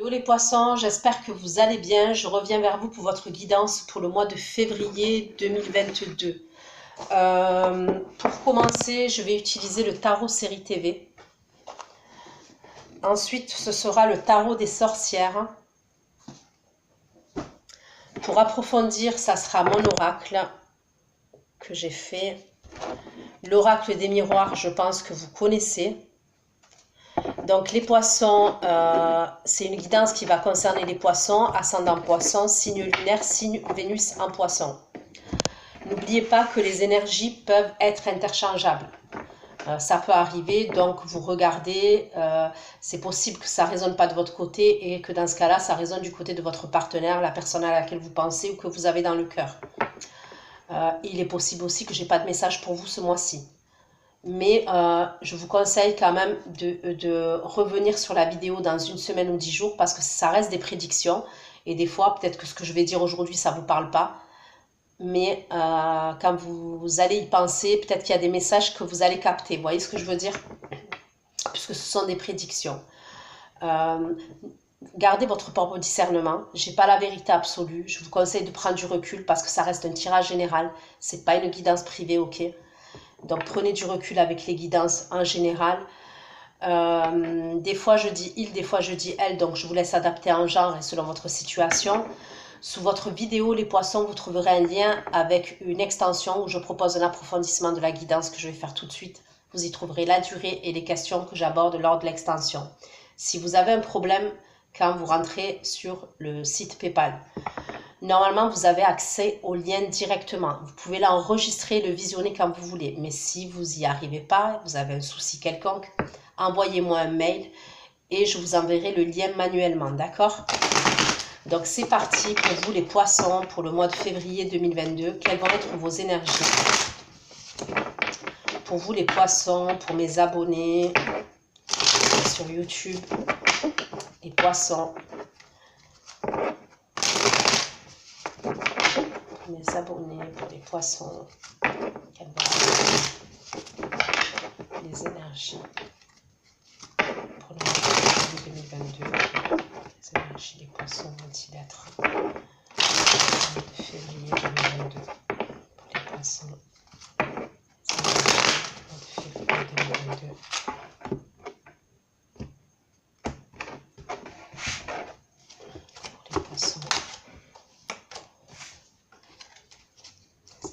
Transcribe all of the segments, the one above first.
Hello les poissons, j'espère que vous allez bien. Je reviens vers vous pour votre guidance pour le mois de février 2022. Pour commencer, je vais utiliser le tarot série TV. Ensuite, ce sera le tarot des sorcières. Pour approfondir, ça sera mon oracle que j'ai fait. L'oracle des miroirs, je pense que vous connaissez. Donc les poissons, c'est une guidance qui va concerner les poissons, ascendant poisson, signe lunaire, signe Vénus en poisson. N'oubliez pas que les énergies peuvent être interchangeables. Ça peut arriver, donc vous regardez, c'est possible que ça ne résonne pas de votre côté et que dans ce cas-là, ça résonne du côté de votre partenaire, la personne à laquelle vous pensez ou que vous avez dans le cœur. Il est possible aussi que je n'ai pas de message pour vous ce mois-ci. Mais je vous conseille quand même de revenir sur la vidéo dans une semaine ou 10 jours parce que ça reste des prédictions. Et des fois, peut-être que ce que je vais dire aujourd'hui, ça ne vous parle pas. Mais quand vous allez y penser, peut-être qu'il y a des messages que vous allez capter. Vous voyez ce que je veux dire? Puisque ce sont des prédictions. Gardez votre propre discernement. Je n'ai pas la vérité absolue. Je vous conseille de prendre du recul parce que ça reste un tirage général. Ce n'est pas une guidance privée, ok? Donc prenez du recul avec les guidances en général. Des fois je dis il, des fois je dis elle, donc je vous laisse adapter en genre et selon votre situation. Sous votre vidéo les poissons, vous trouverez un lien avec une extension où je propose un approfondissement de la guidance que je vais faire tout de suite. Vous y trouverez la durée et les questions que j'aborde lors de l'extension. Si vous avez un problème quand vous rentrez sur le site PayPal, normalement, vous avez accès au lien directement. Vous pouvez l'enregistrer, le visionner quand vous voulez. Mais si vous n'y arrivez pas, vous avez un souci quelconque, envoyez-moi un mail et je vous enverrai le lien manuellement, d'accord? Donc, c'est parti pour vous les poissons pour le mois de février 2022. Quelles vont être vos énergies? Pour vous les poissons, pour mes abonnés sur YouTube, les poissons. Mes abonnés, pour les poissons, les énergies pour le mois de février 2022, les énergies des poissons vont-ils être pour le mois de février 2022 pour les poissons, les énergies du mois de février 2022 pour les poissons.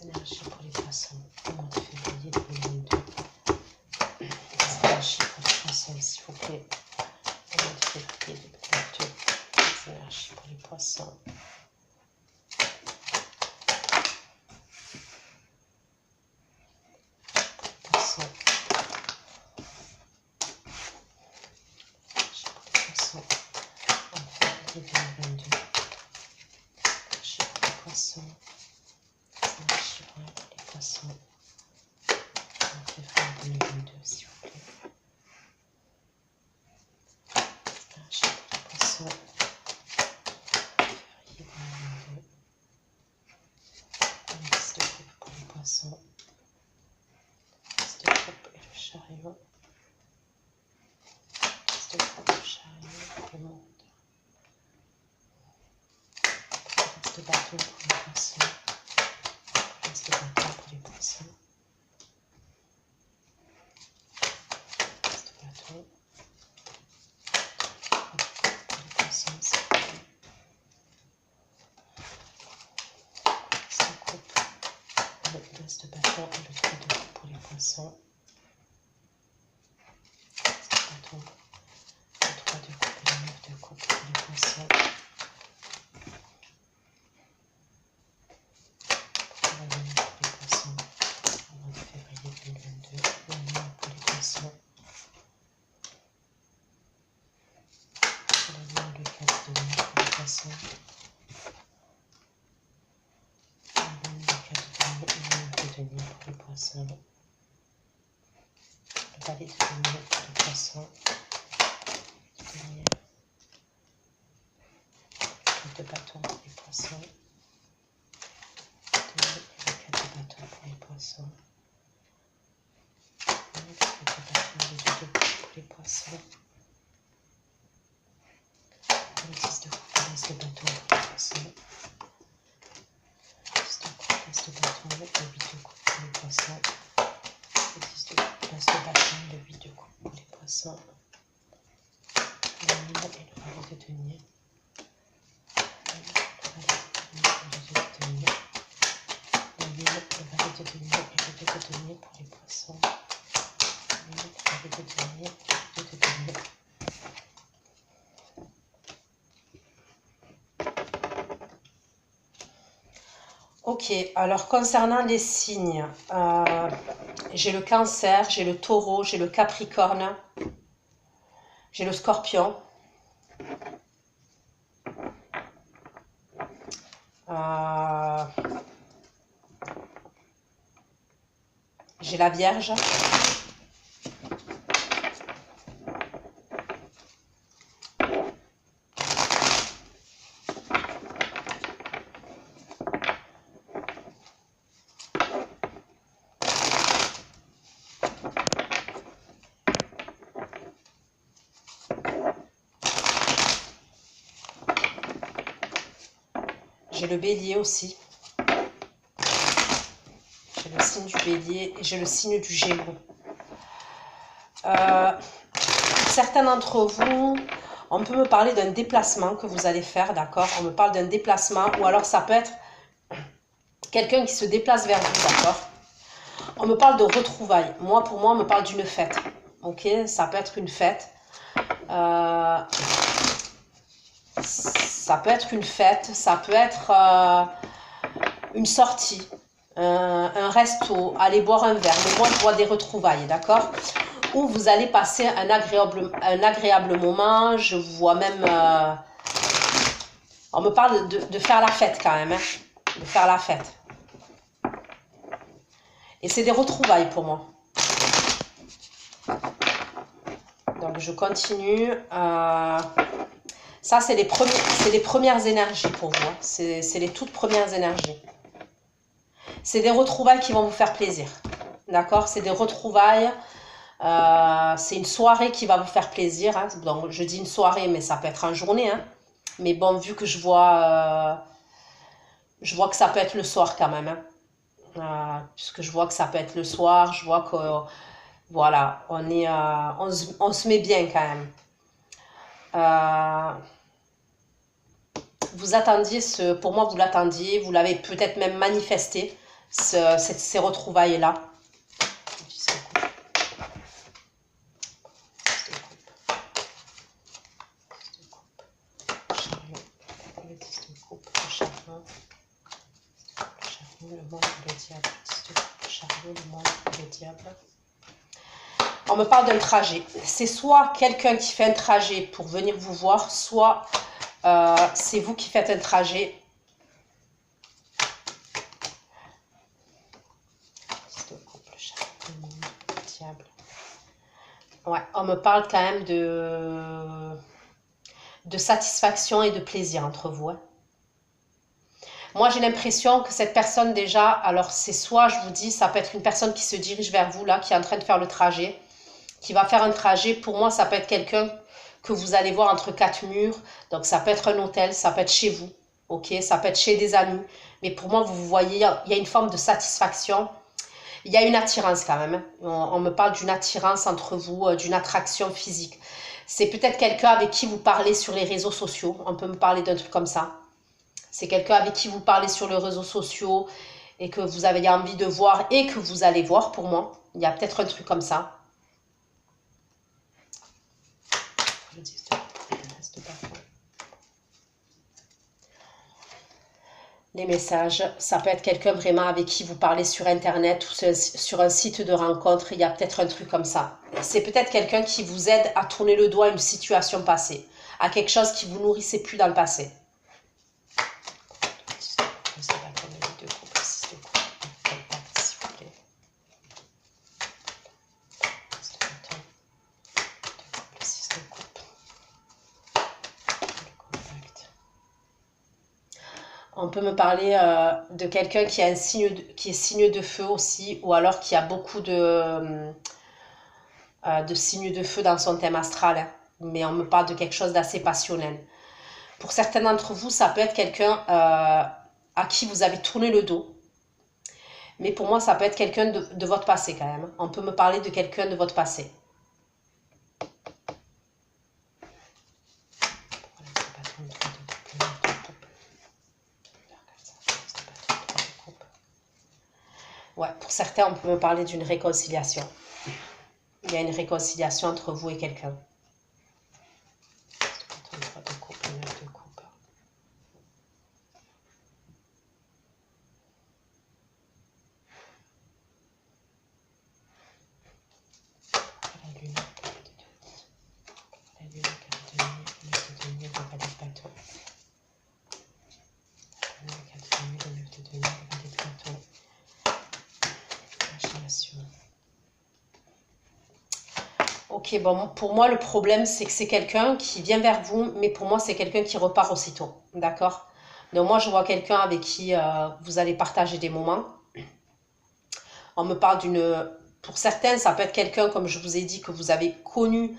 Énergie pour les poissons au mois de février 2022. Les énergies pour les poissons, s'il vous plaît, au mois de février 2022. Les énergies pour les poissons. Poissons. Énergie pour les poissons en février 2022. Énergie pour les poissons. Énergie pour les poissons en février 2022, s'il vous plaît. Énergie pour les poissons en février 2022. Une liste de groupe pour les poissons. Liste de groupe et le chariot. Liste de groupe, le chariot, le monde. Liste de bateau pour les poissons. Liste de bateau pour les poissons. Liste de bateau pour les poissons, s'il vous plaît. Liste de groupe, le liste de bateau et le 3 de groupe pour les poissons. Liste de bateau, le 3 de groupe et le 9 de groupe pour les poissons. La lune pour les poissons au mois de février 2022. La lune pour les poissons. La lune, le 4 de lune pour les poissons. La lune, le 4 de lune et le 2 de lune pour les poissons. Le valet de denier pour les poissons. Le denier. Le 4 de bâton pour les poissons. Le 4 de bâton pour les poissons. Le 4 de bâton et le 2 de pour les poissons. Le As de bâton pour les poissons. 10 de coupe, as de bâton, le 8 de coupe pour les poissons. Et 10 de coupe, as de bâton, le 8 de coupe pour les poissons. Le 1000 et le valet de denier. Le 1000, le valet de denier, le 1000, le valet de denier et le 2 de denier pour les poissons. Le 1000, le valet de denier et le 2 de denier. Ok, alors concernant les signes, j'ai le Cancer, j'ai le Taureau, j'ai le Capricorne, j'ai le Scorpion, j'ai la Vierge, j'ai le Bélier aussi, j'ai le signe du Bélier et j'ai le signe du Gémeaux. Certains d'entre vous, on peut me parler d'un déplacement que vous allez faire, d'accord? On me parle d'un déplacement ou alors ça peut être quelqu'un qui se déplace vers vous, d'accord? On me parle de retrouvailles. Moi, pour moi, on me parle d'une fête, ok? Ça peut être une fête. Ça peut être une fête, ça peut être une sortie, un resto, aller boire un verre. Mais moi, je vois des retrouvailles, d'accord? Où vous allez passer un agréable moment. Je vois même... on me parle de faire la fête quand même, hein, de faire la fête. Et c'est des retrouvailles pour moi. Donc, je continue. Ça, c'est les premières énergies pour vous. C'est les toutes premières énergies. C'est des retrouvailles qui vont vous faire plaisir. D'accord? C'est des retrouvailles. C'est une soirée qui va vous faire plaisir. Hein. Donc, je dis une soirée, mais ça peut être en journée. Hein. Mais bon, vu que je vois que ça peut être le soir quand même. Hein. Puisque je vois que ça peut être le soir. Je vois que, voilà, on se met bien quand même. Vous attendiez pour moi vous l'attendiez, vous l'avez peut-être même manifesté, ces retrouvailles-là. Le monde, le diable, le chariot, le monde, le diable. On me parle d'un trajet. C'est soit quelqu'un qui fait un trajet pour venir vous voir, soit c'est vous qui faites un trajet. Le chariot, le monde, le diable. Ouais, on me parle quand même de satisfaction et de plaisir entre vous. Hein. Moi, j'ai l'impression que cette personne déjà, alors c'est soit, je vous dis, ça peut être une personne qui se dirige vers vous, là, qui est en train de faire le trajet, qui va faire un trajet. Pour moi, ça peut être quelqu'un que vous allez voir entre quatre murs. Donc, ça peut être un hôtel, ça peut être chez vous, ok? Ça peut être chez des amis. Mais pour moi, vous voyez, il y a une forme de satisfaction. Il y a une attirance quand même. Hein. On me parle d'une attirance entre vous, d'une attraction physique. C'est peut-être quelqu'un avec qui vous parlez sur les réseaux sociaux. On peut me parler d'un truc comme ça. C'est quelqu'un avec qui vous parlez sur les réseaux sociaux et que vous avez envie de voir et que vous allez voir pour moi. Il y a peut-être un truc comme ça. Les messages, ça peut être quelqu'un vraiment avec qui vous parlez sur Internet ou sur un site de rencontre. Il y a peut-être un truc comme ça. C'est peut-être quelqu'un qui vous aide à tourner le doigt à une situation passée, à quelque chose qui vous nourrissait plus dans le passé. On peut me parler de quelqu'un qui a un signe qui est signe de feu aussi, ou alors qui a beaucoup de signes de feu dans son thème astral. Hein. Mais on me parle de quelque chose d'assez passionnel. Pour certains d'entre vous, ça peut être quelqu'un à qui vous avez tourné le dos. Mais pour moi, ça peut être quelqu'un de votre passé quand même. On peut me parler de quelqu'un de votre passé. Ouais, pour certains, on peut me parler d'une réconciliation. Il y a une réconciliation entre vous et quelqu'un. Ok, bon, pour moi, le problème, c'est que c'est quelqu'un qui vient vers vous, mais pour moi, c'est quelqu'un qui repart aussitôt, d'accord? Donc moi, je vois quelqu'un avec qui vous allez partager des moments. On me parle d'une... Pour certains, ça peut être quelqu'un, comme je vous ai dit, que vous avez connu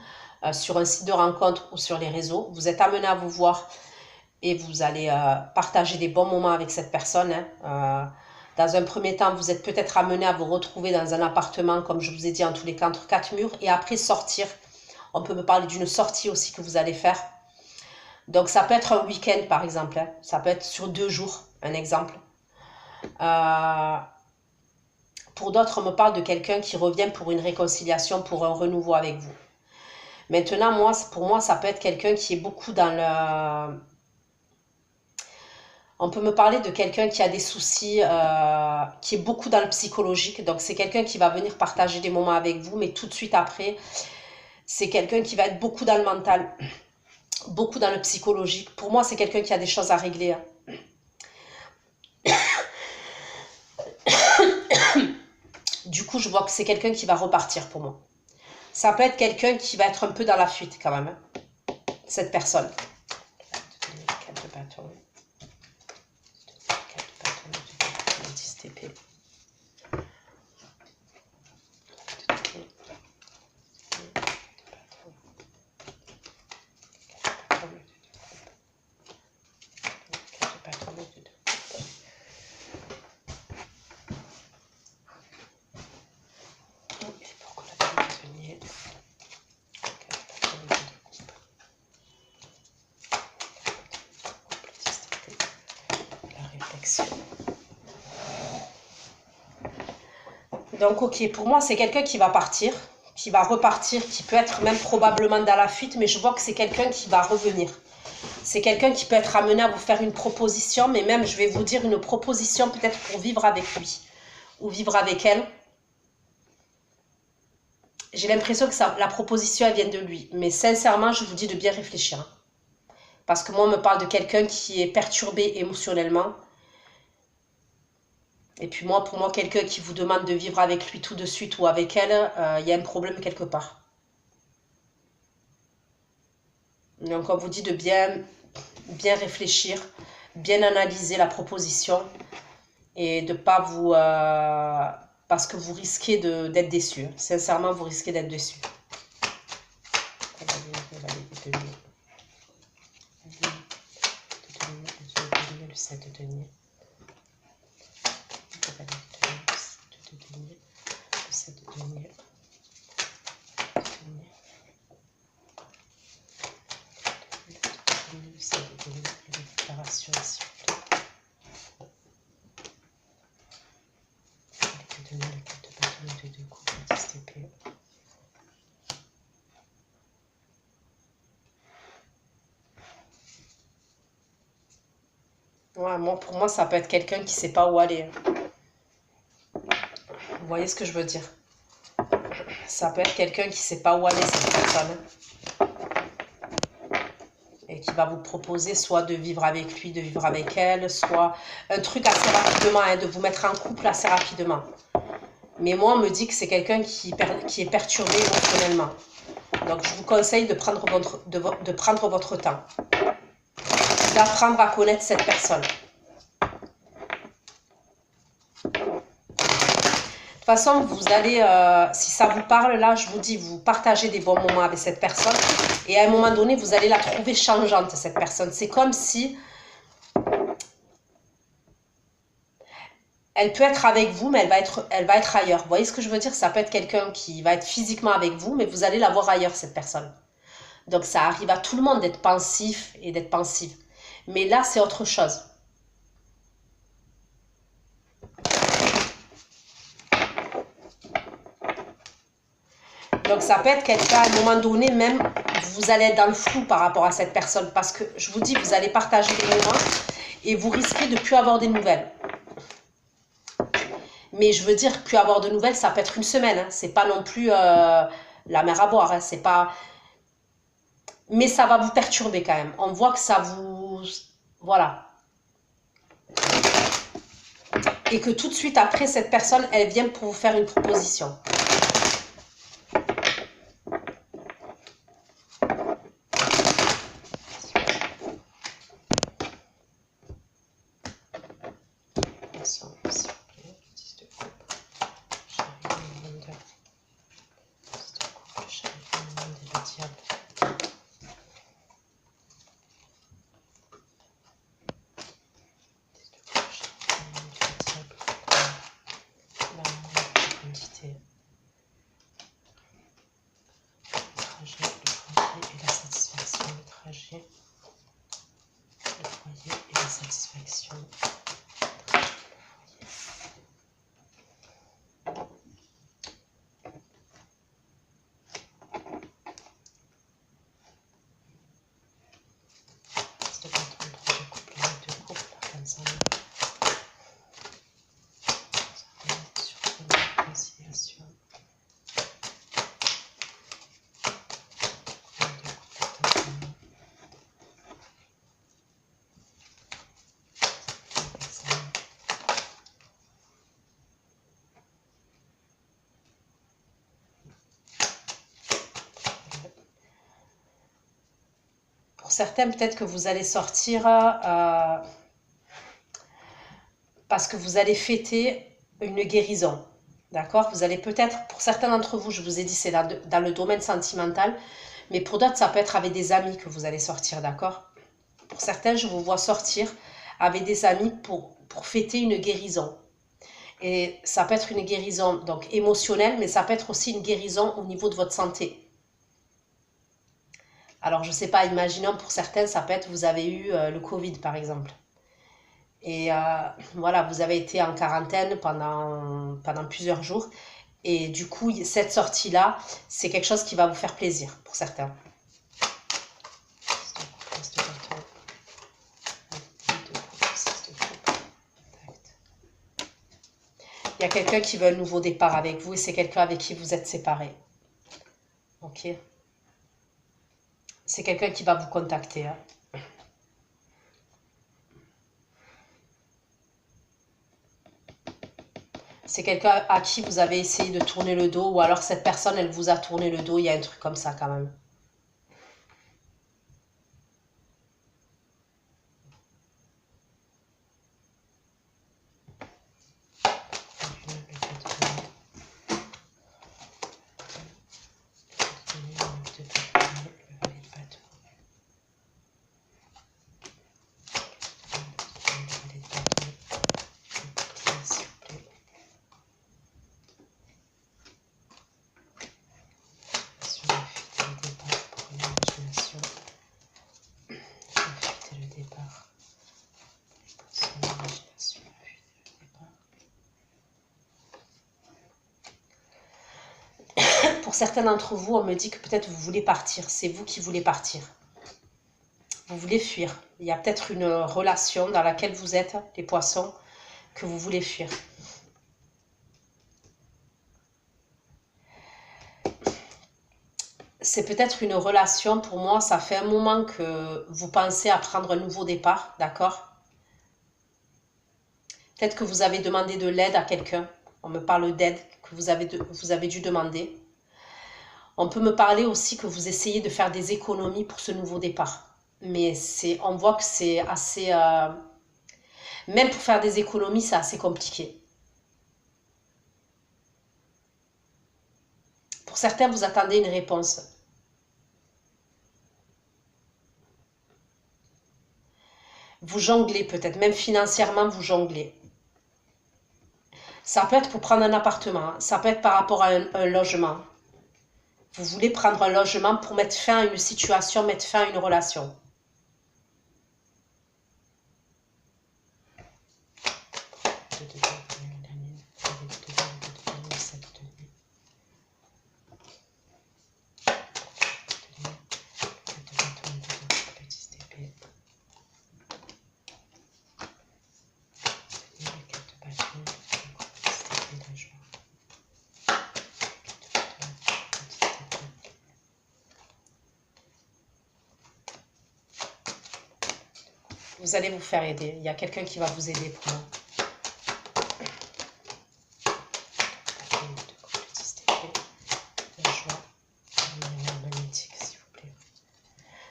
sur un site de rencontre ou sur les réseaux. Vous êtes amené à vous voir et vous allez partager des bons moments avec cette personne, hein. Dans un premier temps, vous êtes peut-être amené à vous retrouver dans un appartement, comme je vous ai dit, en tous les cas, entre quatre murs, et après sortir. On peut me parler d'une sortie aussi que vous allez faire. Donc, ça peut être un week-end, par exemple, hein. Ça peut être sur 2 jours, un exemple. Pour d'autres, on me parle de quelqu'un qui revient pour une réconciliation, pour un renouveau avec vous. Maintenant, moi, pour moi, ça peut être quelqu'un qui est beaucoup dans le... On peut me parler de quelqu'un qui a des soucis, qui est beaucoup dans le psychologique. Donc, c'est quelqu'un qui va venir partager des moments avec vous, mais tout de suite après, c'est quelqu'un qui va être beaucoup dans le mental, beaucoup dans le psychologique. Pour moi, c'est quelqu'un qui a des choses à régler, hein. Du coup, je vois que c'est quelqu'un qui va repartir pour moi. Ça peut être quelqu'un qui va être un peu dans la fuite quand même, hein, cette personne. 4 de bâton. 4 de bâton, 10 TP. Donc, ok, pour moi, c'est quelqu'un qui va partir, qui va repartir, qui peut être même probablement dans la fuite, mais je vois que c'est quelqu'un qui va revenir. C'est quelqu'un qui peut être amené à vous faire une proposition, mais même, je vais vous dire, une proposition peut-être pour vivre avec lui ou vivre avec elle. J'ai l'impression que la proposition, elle vient de lui. Mais sincèrement, je vous dis de bien réfléchir. Parce que moi, on me parle de quelqu'un qui est perturbé émotionnellement. Et puis moi, pour moi, quelqu'un qui vous demande de vivre avec lui tout de suite ou avec elle, il y a un problème quelque part. Donc on vous dit de bien réfléchir, bien analyser la proposition et de ne pas vous... parce que vous risquez d'être déçu. Sincèrement, vous risquez d'être déçu. Le 7 de denier. Le 7 de denier. Le 7 de denier. La déclaration ici. Le 4 de bâton, le 2 de coupe, le 10 TP. Ouais, pour moi, ça peut être quelqu'un qui ne sait pas où aller. Vous voyez ce que je veux dire? Ça peut être quelqu'un qui ne sait pas où aller, cette personne. Et qui va vous proposer soit de vivre avec lui, de vivre avec elle, soit un truc assez rapidement, hein, de vous mettre en couple assez rapidement. Mais moi, on me dit que c'est quelqu'un qui est perturbé émotionnellement. Donc, je vous conseille de prendre votre temps. D'apprendre à connaître cette personne. De toute façon, vous allez, si ça vous parle, là, je vous dis, vous partagez des bons moments avec cette personne. Et à un moment donné, vous allez la trouver changeante, cette personne. C'est comme si elle peut être avec vous, mais elle va être ailleurs. Vous voyez ce que je veux dire? Ça peut être quelqu'un qui va être physiquement avec vous, mais vous allez la voir ailleurs, cette personne. Donc ça arrive à tout le monde d'être pensif et d'être pensive. Mais là, c'est autre chose. Donc ça peut être quelqu'un, à un moment donné, même, vous allez être dans le flou par rapport à cette personne. Parce que, je vous dis, vous allez partager des moments et vous risquez de ne plus avoir des nouvelles. Mais je veux dire, plus avoir de nouvelles, ça peut être une semaine. Hein. C'est pas non plus la mer à boire. Hein. C'est pas... Mais ça va vous perturber quand même. On voit que ça vous... Voilà. Et que tout de suite après, cette personne, elle vient pour vous faire une proposition. Pour certains, peut-être que vous allez sortir parce que vous allez fêter une guérison. D'accord? Vous allez peut-être, pour certains d'entre vous, je vous ai dit, c'est dans le domaine sentimental, mais pour d'autres, ça peut être avec des amis que vous allez sortir, d'accord? Pour certains, je vous vois sortir avec des amis pour fêter une guérison. Et ça peut être une guérison donc émotionnelle, mais ça peut être aussi une guérison au niveau de votre santé. Alors, je ne sais pas, imaginons pour certains, ça peut être vous avez eu le Covid, par exemple. Et voilà, vous avez été en quarantaine pendant plusieurs jours. Et du coup, cette sortie-là, c'est quelque chose qui va vous faire plaisir pour certains. Il y a quelqu'un qui veut un nouveau départ avec vous et c'est quelqu'un avec qui vous êtes séparés. Ok? C'est quelqu'un qui va vous contacter. Hein. C'est quelqu'un à qui vous avez essayé de tourner le dos ou alors cette personne, elle vous a tourné le dos. Il y a un truc comme ça quand même. Pour certains d'entre vous, on me dit que peut-être vous voulez partir. C'est vous qui voulez partir. Vous voulez fuir. Il y a peut-être une relation dans laquelle vous êtes, les poissons, que vous voulez fuir. C'est peut-être une relation, pour moi, ça fait un moment que vous pensez à prendre un nouveau départ, d'accord? Peut-être que vous avez demandé de l'aide à quelqu'un. On me parle d'aide que vous avez dû demander. On peut me parler aussi que vous essayez de faire des économies pour ce nouveau départ. Mais on voit que c'est assez... même pour faire des économies, c'est assez compliqué. Pour certains, vous attendez une réponse. Vous jonglez peut-être, même financièrement, vous jonglez. Ça peut être pour prendre un appartement, ça peut être par rapport à un logement. Vous voulez prendre un logement pour mettre fin à une situation, mettre fin à une relation. Vous allez vous faire aider. Il y a quelqu'un qui va vous aider pour moi.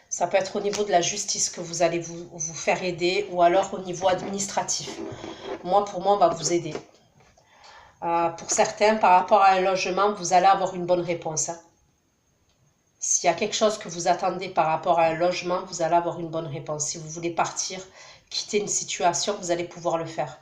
Ça peut être au niveau de la justice que vous allez vous faire aider ou alors au niveau administratif. Moi, pour moi, on va vous aider. Pour certains, par rapport à un logement, vous allez avoir une bonne réponse. Hein. S'il y a quelque chose que vous attendez par rapport à un logement, vous allez avoir une bonne réponse. Si vous voulez partir, quitter une situation, vous allez pouvoir le faire.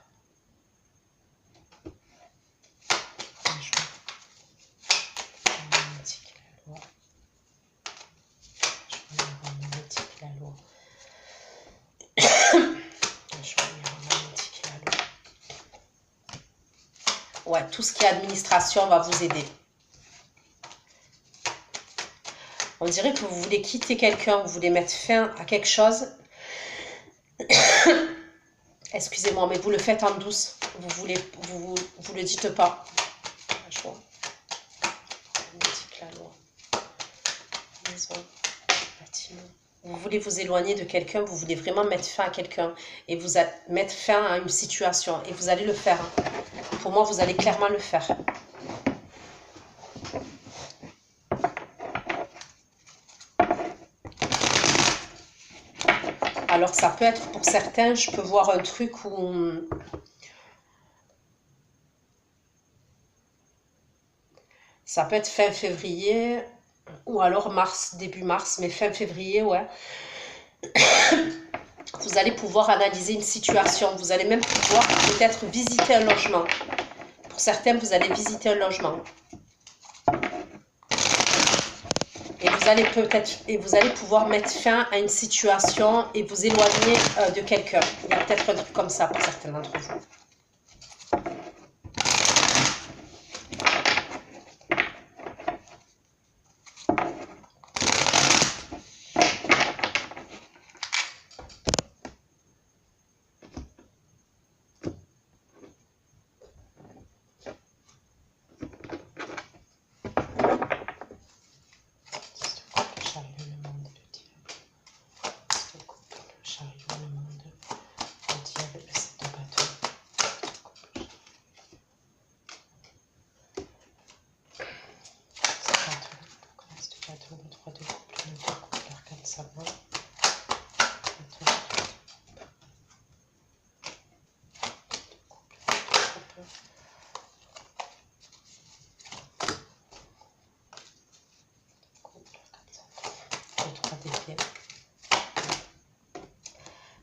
Ouais, tout ce qui est administration va vous aider. On dirait que vous voulez quitter quelqu'un, vous voulez mettre fin à quelque chose. Excusez-moi, mais vous le faites en douce. Vous le dites pas. Vous voulez vous éloigner de quelqu'un, vous voulez vraiment mettre fin à quelqu'un et vous mettre fin à une situation. Et vous allez le faire. Pour moi, vous allez clairement le faire. Alors, ça peut être pour certains, je peux voir un truc où... Ça peut être fin février ou alors mars, début mars, mais fin février, ouais. Vous allez pouvoir analyser une situation. Vous allez même pouvoir peut-être visiter un logement. Pour certains, vous allez visiter un logement. Et vous allez pouvoir mettre fin à une situation et vous éloigner de quelqu'un. Il y a peut-être un truc comme ça pour certains d'entre vous.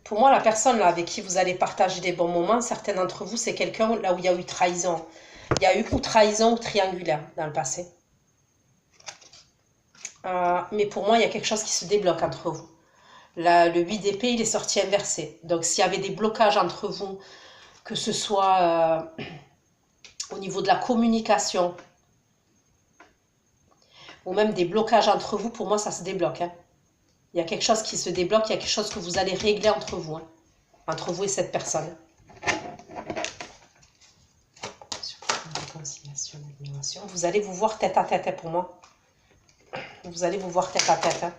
Pour moi, la personne là avec qui vous allez partager des bons moments, certains d'entre vous, c'est quelqu'un là où il y a eu trahison. Il y a eu ou trahison ou triangulaire dans le passé. Mais pour moi, il y a quelque chose qui se débloque entre vous. Le 8 d'épée, il est sorti inversé. Donc, s'il y avait des blocages entre vous, que ce soit au niveau de la communication, ou même des blocages entre vous, pour moi, ça se débloque. Hein. Il y a quelque chose qui se débloque, il y a quelque chose que vous allez régler entre vous. Hein, entre vous et cette personne. Vous allez vous voir tête à tête hein, pour moi. Vous allez vous voir tête à tête. Hein.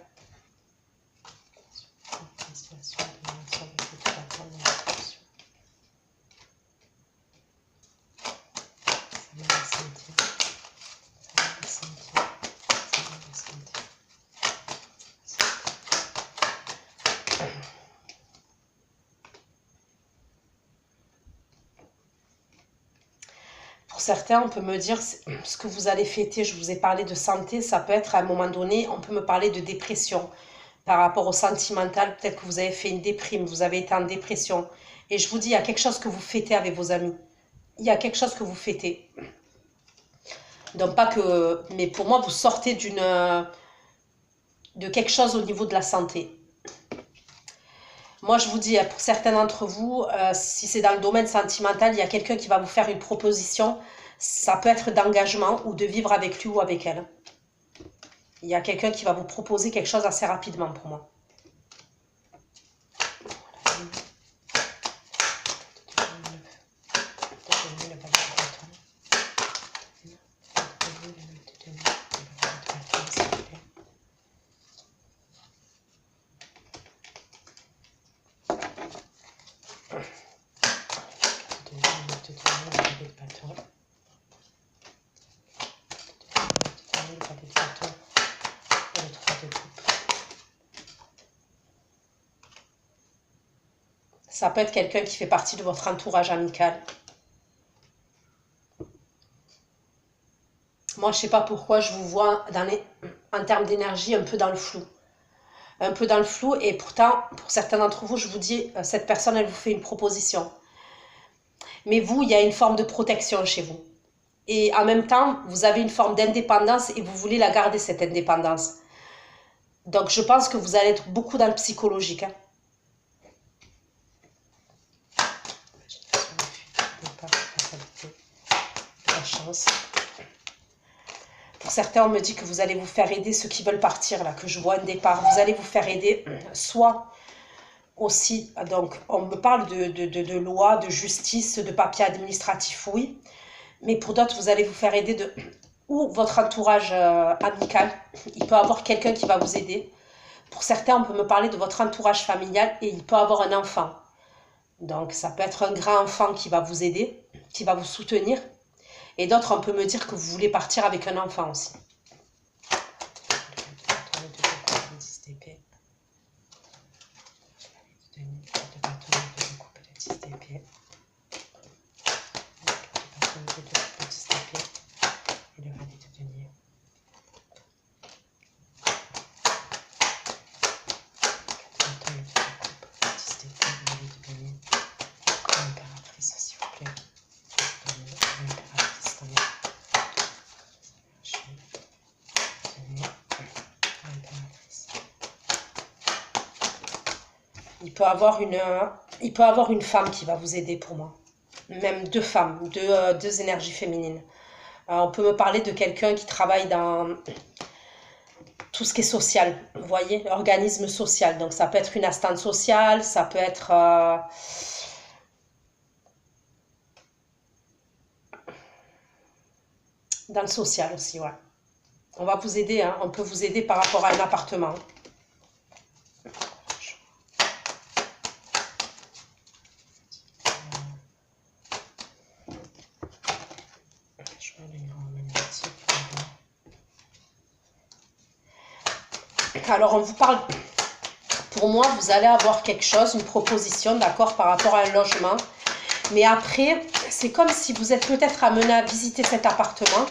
Pour certains, on peut me dire ce que vous allez fêter. Je vous ai parlé de santé, ça peut être à un moment donné, on peut me parler de dépression. par rapport au sentimental, peut-être que vous avez fait une déprime, vous avez été en dépression. Et je vous dis, il y a quelque chose que vous fêtez avec vos amis. Il y a quelque chose que vous fêtez. Donc pas que... Mais pour moi, vous sortez de quelque chose au niveau de la santé. Moi, je vous dis, pour certains d'entre vous, si c'est dans le domaine sentimental, il y a quelqu'un qui va vous faire une proposition. Ça peut être d'engagement ou de vivre avec lui ou avec elle. Il y a quelqu'un qui va vous proposer quelque chose assez rapidement pour moi. Ça peut être quelqu'un qui fait partie de votre entourage amical. Moi, je ne sais pas pourquoi je vous vois en termes d'énergie un peu dans le flou. Un peu dans le flou et pourtant, pour certains d'entre vous, je vous dis, cette personne, elle vous fait une proposition. Mais vous, il y a une forme de protection chez vous. Et en même temps, vous avez une forme d'indépendance et vous voulez la garder, cette indépendance. Donc, je pense que vous allez être beaucoup dans le psychologique. Hein. La chance. Pour certains, on me dit que vous allez vous faire aider, ceux qui veulent partir, là, que je vois un départ. Vous allez vous faire aider, soit aussi, donc, on me parle de loi, de justice, de papier administratif, oui. Mais pour d'autres, vous allez vous faire aider de... Ou votre entourage amical, il peut avoir quelqu'un qui va vous aider. Pour certains, on peut me parler de votre entourage familial et il peut avoir un enfant. Donc, ça peut être un grand enfant qui va vous aider, qui va vous soutenir. Et d'autres, on peut me dire que vous voulez partir avec un enfant aussi. Il peut avoir une femme qui va vous aider pour moi. Même deux femmes, deux énergies féminines. On peut me parler de quelqu'un qui travaille dans tout ce qui est social, vous voyez, organisme social. Donc ça peut être une assistante sociale, ça peut être... dans le social aussi, ouais. On va vous aider, hein. On peut vous aider par rapport à un appartement. Alors, on vous parle, pour moi, vous allez avoir quelque chose, une proposition, d'accord, par rapport à un logement. Mais après, c'est comme si vous êtes peut-être amené à visiter cet appartement,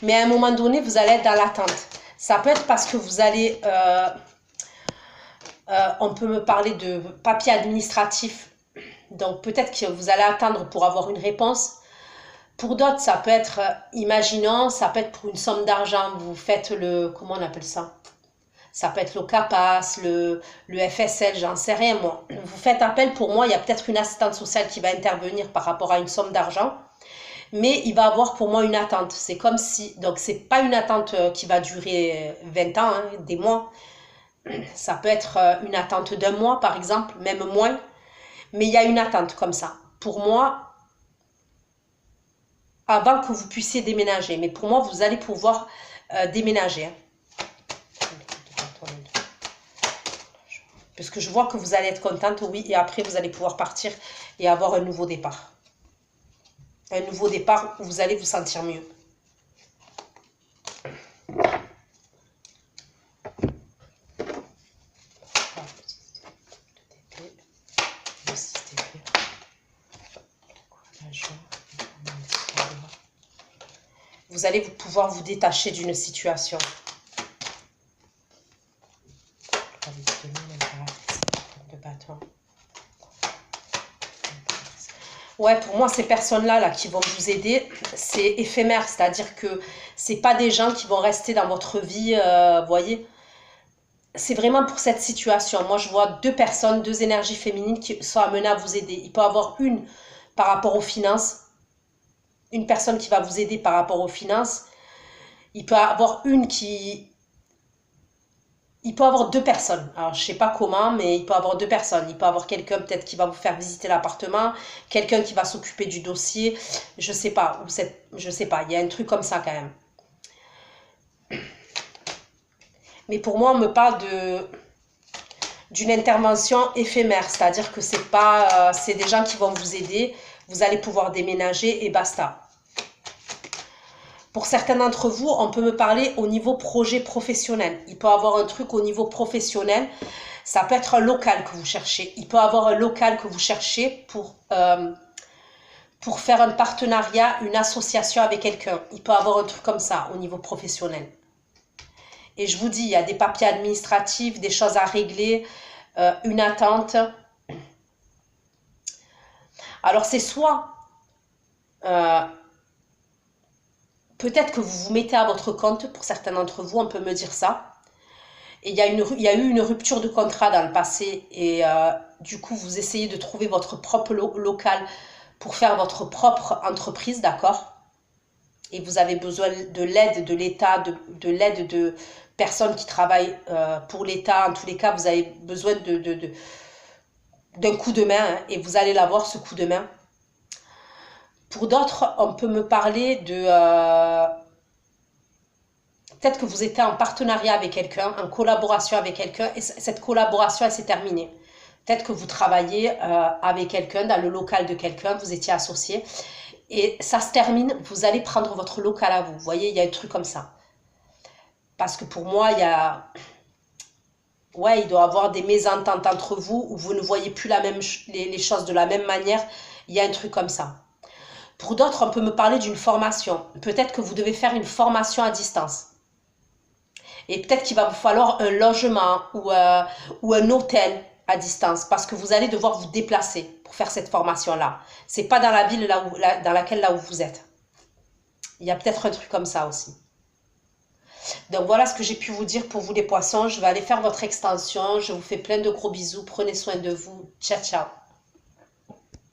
mais à un moment donné, vous allez être dans l'attente. Ça peut être parce que vous allez, on peut me parler de papier administratif, donc peut-être que vous allez attendre pour avoir une réponse. Pour d'autres, ça peut être, imaginons, ça peut être pour une somme d'argent, vous faites le, comment on appelle ça? Ça peut être le CAPAS, le FSL, j'en sais rien moi. Vous faites appel, pour moi, il y a peut-être une assistante sociale qui va intervenir par rapport à une somme d'argent. Mais il va avoir pour moi une attente. C'est comme si, donc c'est pas une attente qui va durer 20 ans, hein, des mois. Ça peut être une attente d'un mois par exemple, même moins. Mais il y a une attente comme ça. Pour moi, avant que vous puissiez déménager. Mais pour moi, vous allez pouvoir déménager. Hein. Parce que je vois que vous allez être contente, oui, et après vous allez pouvoir partir et avoir un nouveau départ. Un nouveau départ où vous allez vous sentir mieux. Vous allez pouvoir vous détacher d'une situation. Ouais, pour moi, ces personnes-là là, qui vont vous aider, c'est éphémère. C'est-à-dire que c'est pas des gens qui vont rester dans votre vie, vous voyez. C'est vraiment pour cette situation. Moi, je vois deux personnes, deux énergies féminines qui sont amenées à vous aider. Il peut y avoir une par rapport aux finances, une personne qui va vous aider par rapport aux finances. Il peut y avoir une qui... Il peut y avoir deux personnes. Alors, je sais pas comment, mais il peut y avoir deux personnes. Il peut y avoir quelqu'un peut-être qui va vous faire visiter l'appartement, quelqu'un qui va s'occuper du dossier. Je sais pas. Je sais pas. Il y a un truc comme ça quand même. Mais pour moi, on me parle d'une intervention éphémère, c'est-à-dire que c'est pas, c'est des gens qui vont vous aider, vous allez pouvoir déménager et basta. Pour certains d'entre vous, on peut me parler au niveau projet professionnel. Il peut y avoir un truc au niveau professionnel, ça peut être un local que vous cherchez. Il peut y avoir un local que vous cherchez pour faire un partenariat, une association avec quelqu'un. Il peut y avoir un truc comme ça au niveau professionnel. Et je vous dis, il y a des papiers administratifs, des choses à régler, une attente. Alors c'est soit, euh, peut-être que vous vous mettez à votre compte, pour certains d'entre vous, on peut me dire ça. Et il y a eu une rupture de contrat dans le passé et du coup vous essayez de trouver votre propre local pour faire votre propre entreprise, d'accord? Et vous avez besoin de l'aide de l'État, de l'aide de personnes qui travaillent pour l'État. En tous les cas, vous avez besoin d'un coup de main hein, et vous allez l'avoir, ce coup de main. Pour d'autres, on peut me parler de... peut-être que vous étiez en partenariat avec quelqu'un, en collaboration avec quelqu'un, et cette collaboration, elle s'est terminée. Peut-être que vous travaillez avec quelqu'un, dans le local de quelqu'un, vous étiez associé, et ça se termine, vous allez prendre votre local à vous. Vous voyez, il y a un truc comme ça. Parce que pour moi, il y a... Ouais, il doit y avoir des mésententes entre vous, où vous ne voyez plus les choses de la même manière. Il y a un truc comme ça. Pour d'autres, on peut me parler d'une formation. Peut-être que vous devez faire une formation à distance. Et peut-être qu'il va vous falloir un logement ou un hôtel à distance parce que vous allez devoir vous déplacer pour faire cette formation-là. C'est pas dans la ville dans laquelle là où vous êtes. Il y a peut-être un truc comme ça aussi. Donc voilà ce que j'ai pu vous dire pour vous les poissons. Je vais aller faire votre extension. Je vous fais plein de gros bisous. Prenez soin de vous. Ciao, ciao.